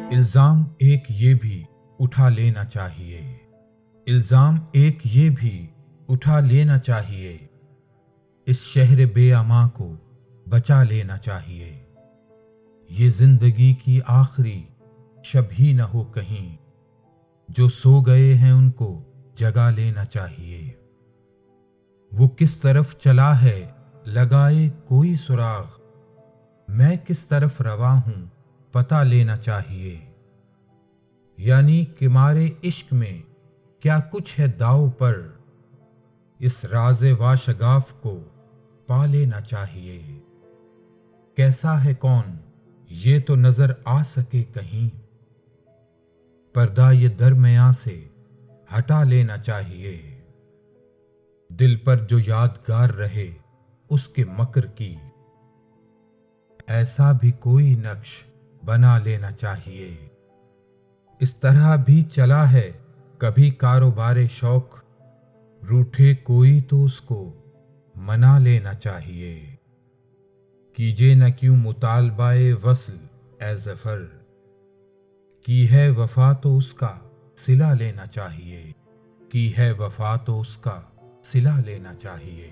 الزام ایک یہ بھی اٹھا لینا چاہیے، الزام ایک یہ بھی اٹھا لینا چاہیے، اس شہر بے امان کو بچا لینا چاہیے، یہ زندگی کی آخری شب ہی نہ ہو کہیں، جو سو گئے ہیں ان کو جگا لینا چاہیے، وہ کس طرف چلا ہے لگائے کوئی سراغ، میں کس طرف رواں ہوں پتہ لینا چاہیے، یعنی کہ مارے عشق میں کیا کچھ ہے داؤ پر، اس راز واشگاف کو پا لینا چاہیے، کیسا ہے کون یہ تو نظر آ سکے کہیں، پردہ یہ درمیاں سے ہٹا لینا چاہیے، دل پر جو یادگار رہے اس کے مکر کی، ایسا بھی کوئی نقش بنا لینا چاہیے، اس طرح بھی چلا ہے کبھی کاروبار شوق، روٹھے کوئی تو اس کو منا لینا چاہیے، کیجے نہ کیوں مطالبہ وصل اے ظفر، کی ہے وفا تو اس کا صلہ لینا چاہیے، کی ہے وفا تو اس کا صلہ لینا چاہیے۔